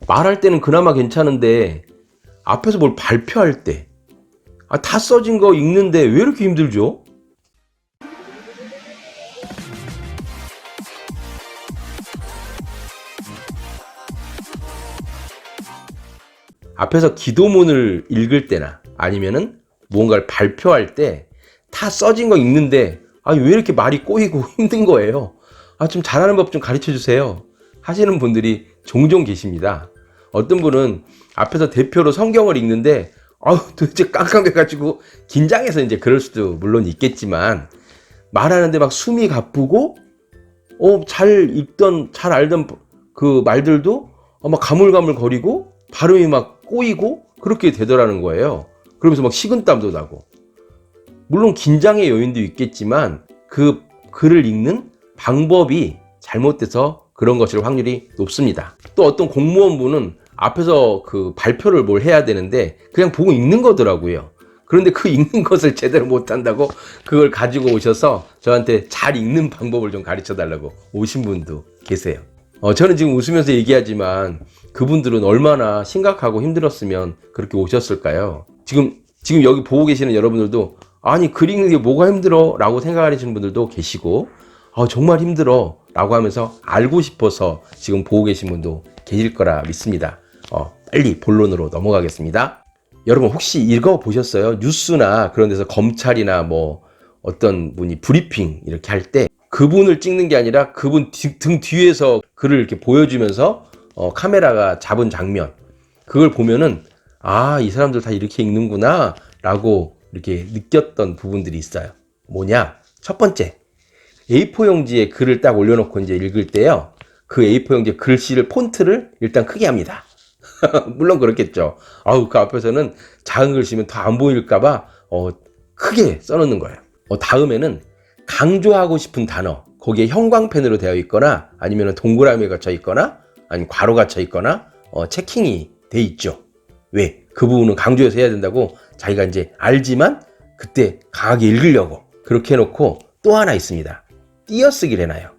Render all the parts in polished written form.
말할 때는 그나마 괜찮은데 앞에서 뭘 발표할 때 다 써진 거 읽는데 왜 이렇게 힘들죠? 앞에서 기도문을 읽을 때나 아니면은 무언가를 발표할 때 다 써진 거 읽는데 왜 이렇게 말이 꼬이고 힘든 거예요? 좀 잘하는 법 좀 가르쳐 주세요 하시는 분들이 종종 계십니다. 어떤 분은 앞에서 대표로 성경을 읽는데 도대체 깜깜해가지고 긴장해서 이제 그럴 수도 물론 있겠지만, 말하는데 막 숨이 가쁘고 잘 읽던 잘 알던 그 말들도 막 가물가물 거리고 발음이 막 꼬이고 그렇게 되더라는 거예요. 그러면서 막 식은땀도 나고, 물론 긴장의 요인도 있겠지만 그 글을 읽는 방법이 잘못돼서 그런 것일 확률이 높습니다. 또 어떤 공무원분은 앞에서 그 발표를 뭘 해야 되는데 그냥 보고 읽는 거더라고요. 그런데 그 읽는 것을 제대로 못한다고 그걸 가지고 오셔서 저한테 잘 읽는 방법을 좀 가르쳐 달라고 오신 분도 계세요. 저는 지금 웃으면서 얘기하지만 그분들은 얼마나 심각하고 힘들었으면 그렇게 오셨을까요? 지금 여기 보고 계시는 여러분들도 아니 글 읽는 게 뭐가 힘들어? 라고 생각하시는 분들도 계시고 정말 힘들어 라고 하면서 알고 싶어서 지금 보고 계신 분도 계실 거라 믿습니다. 빨리 본론으로 넘어가겠습니다. 여러분 혹시 읽어보셨어요? 뉴스나 그런 데서 검찰이나 뭐 어떤 분이 브리핑 이렇게 할 때 그분을 찍는 게 아니라 그분 등 뒤에서 글을 이렇게 보여주면서 카메라가 잡은 장면, 그걸 보면은 이 사람들 다 이렇게 읽는구나 라고 이렇게 느꼈던 부분들이 있어요. 뭐냐? 첫 번째, A4 용지에 글을 딱 올려놓고 이제 읽을 때요, 그 A4 용지에 글씨를 폰트를 일단 크게 합니다. 물론 그렇겠죠. 그 앞에서는 작은 글씨면 더 안 보일까봐 크게 써놓는 거예요. 다음에는 강조하고 싶은 단어, 거기에 형광펜으로 되어 있거나 아니면 동그라미가 갇혀 있거나 아니면 괄호가 갇혀 있거나 체킹이 돼 있죠. 왜? 그 부분은 강조해서 해야 된다고 자기가 이제 알지만 그때 강하게 읽으려고 그렇게 해놓고, 또 하나 있습니다. 띄어쓰기를 해놔요.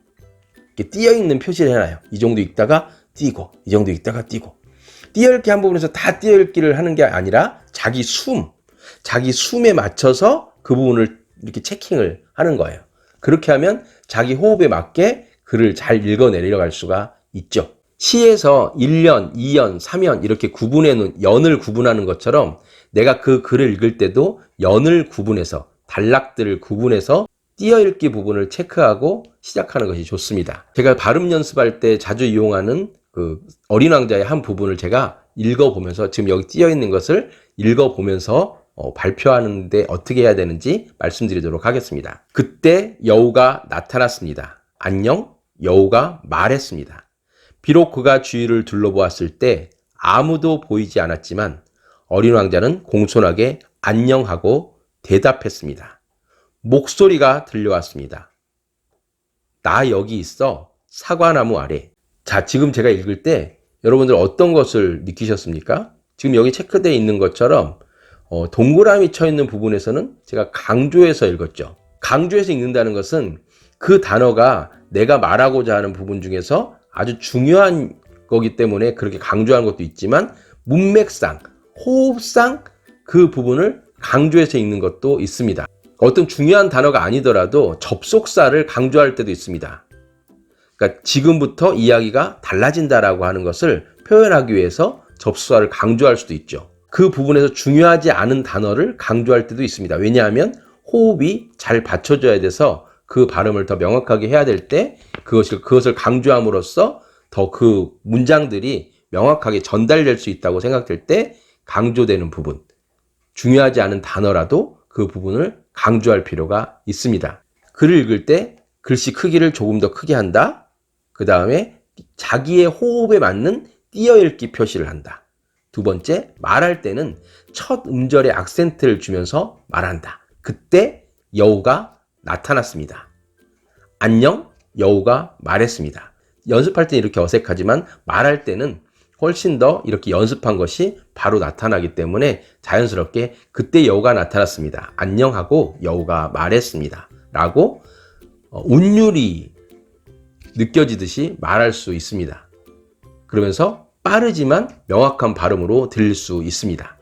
이렇게 띄어있는 표시를 해놔요. 이 정도 읽다가 띄고, 이 정도 읽다가 띄고. 띄어읽기 한 부분에서 다 띄어읽기를 하는 게 아니라 자기 숨에 맞춰서 그 부분을 이렇게 체킹을 하는 거예요. 그렇게 하면 자기 호흡에 맞게 글을 잘 읽어 내려갈 수가 있죠. 시에서 1년, 2년, 3년 이렇게 연을 구분하는 것처럼 내가 그 글을 읽을 때도 연을 구분해서, 단락들을 구분해서 띄어읽기 부분을 체크하고 시작하는 것이 좋습니다. 제가 발음 연습할 때 자주 이용하는 그 어린 왕자의 한 부분을 제가 읽어보면서, 지금 여기 띄어있는 것을 읽어보면서 발표하는데 어떻게 해야 되는지 말씀드리도록 하겠습니다. 그때 여우가 나타났습니다. 안녕, 여우가 말했습니다. 비록 그가 주위를 둘러보았을 때 아무도 보이지 않았지만 어린 왕자는 공손하게 안녕하고 대답했습니다. 목소리가 들려왔습니다. 나 여기 있어. 사과나무 아래. 자, 지금 제가 읽을 때 여러분들 어떤 것을 느끼셨습니까? 지금 여기 체크되어 있는 것처럼 동그라미 쳐 있는 부분에서는 제가 강조해서 읽었죠. 강조해서 읽는다는 것은 그 단어가 내가 말하고자 하는 부분 중에서 아주 중요한 거기 때문에 그렇게 강조하는 것도 있지만, 문맥상, 호흡상 그 부분을 강조해서 읽는 것도 있습니다. 어떤 중요한 단어가 아니더라도 접속사를 강조할 때도 있습니다. 그러니까 지금부터 이야기가 달라진다라고 하는 것을 표현하기 위해서 접속사를 강조할 수도 있죠. 그 부분에서 중요하지 않은 단어를 강조할 때도 있습니다. 왜냐하면 호흡이 잘 받쳐져야 돼서 그 발음을 더 명확하게 해야 될 때 그것을 강조함으로써 더 그 문장들이 명확하게 전달될 수 있다고 생각될 때 강조되는 부분, 중요하지 않은 단어라도 그 부분을 강조할 필요가 있습니다. 글을 읽을 때 글씨 크기를 조금 더 크게 한다. 그 다음에 자기의 호흡에 맞는 띄어읽기 표시를 한다. 두 번째, 말할 때는 첫 음절에 악센트를 주면서 말한다. 그때 여우가 나타났습니다. 안녕, 여우가 말했습니다. 연습할 때는 이렇게 어색하지만 말할 때는 훨씬 더 이렇게 연습한 것이 바로 나타나기 때문에 자연스럽게 그때 여우가 나타났습니다. 안녕하고 여우가 말했습니다. 라고 운율이 느껴지듯이 말할 수 있습니다. 그러면서 빠르지만 명확한 발음으로 들릴 수 있습니다.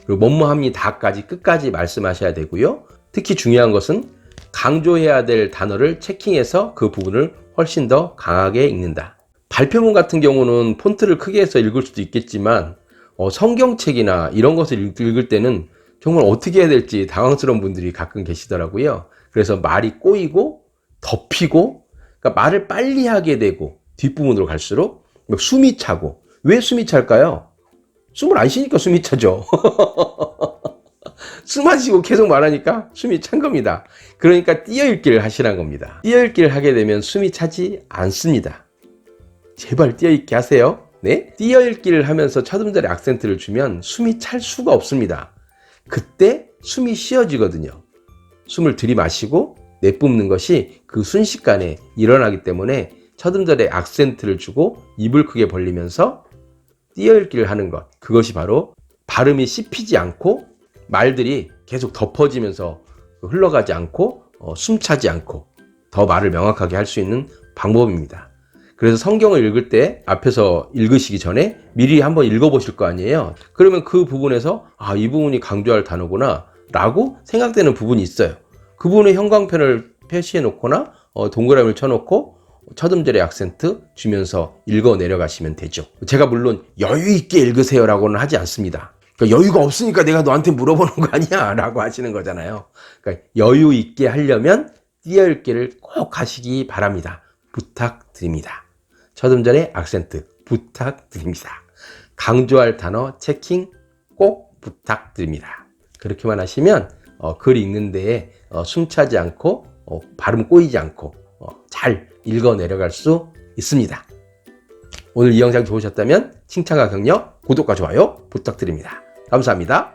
그리고 뭐뭐합니다까지 끝까지 말씀하셔야 되고요. 특히 중요한 것은 강조해야 될 단어를 체킹해서 그 부분을 훨씬 더 강하게 읽는다. 발표문 같은 경우는 폰트를 크게 해서 읽을 수도 있겠지만 성경책이나 이런 것을 읽을 때는 정말 어떻게 해야 될지 당황스러운 분들이 가끔 계시더라고요. 그래서 말이 꼬이고 덮이고, 그러니까 말을 빨리 하게 되고 뒷부분으로 갈수록 숨이 차고. 왜 숨이 찰까요? 숨을 안 쉬니까 숨이 차죠. 숨 안 쉬고 계속 말하니까 숨이 찬 겁니다. 그러니까 띄어읽기를 하시라는 겁니다. 띄어읽기를 하게 되면 숨이 차지 않습니다. 제발 띄어읽기 하세요. 네? 띄어읽기를 하면서 첫 음절에 악센트를 주면 숨이 찰 수가 없습니다. 그때 숨이 쉬어지거든요. 숨을 들이마시고 내뿜는 것이 그 순식간에 일어나기 때문에 첫 음절에 악센트를 주고 입을 크게 벌리면서 띄어읽기를 하는 것, 그것이 바로 발음이 씹히지 않고 말들이 계속 덮어지면서 흘러가지 않고 숨차지 않고 더 말을 명확하게 할 수 있는 방법입니다. 그래서 성경을 읽을 때 앞에서 읽으시기 전에 미리 한번 읽어보실 거 아니에요. 그러면 그 부분에서 이 부분이 강조할 단어구나 라고 생각되는 부분이 있어요. 그 부분에 형광펜을 표시해 놓거나 동그라미를 쳐놓고 첫 음절에 악센트 주면서 읽어 내려가시면 되죠. 제가 물론 여유 있게 읽으세요 라고는 하지 않습니다. 그러니까 여유가 없으니까 내가 너한테 물어보는 거 아니야 라고 하시는 거잖아요. 그러니까 여유 있게 하려면 띄어읽기를 꼭 하시기 바랍니다. 부탁드립니다. 첫 음절에 악센트 부탁드립니다. 강조할 단어 체킹 꼭 부탁드립니다. 그렇게만 하시면 글 읽는 데에 숨차지 않고 발음 꼬이지 않고 잘 읽어 내려갈 수 있습니다. 오늘 이 영상 좋으셨다면 칭찬과 격려, 구독과 좋아요 부탁드립니다. 감사합니다.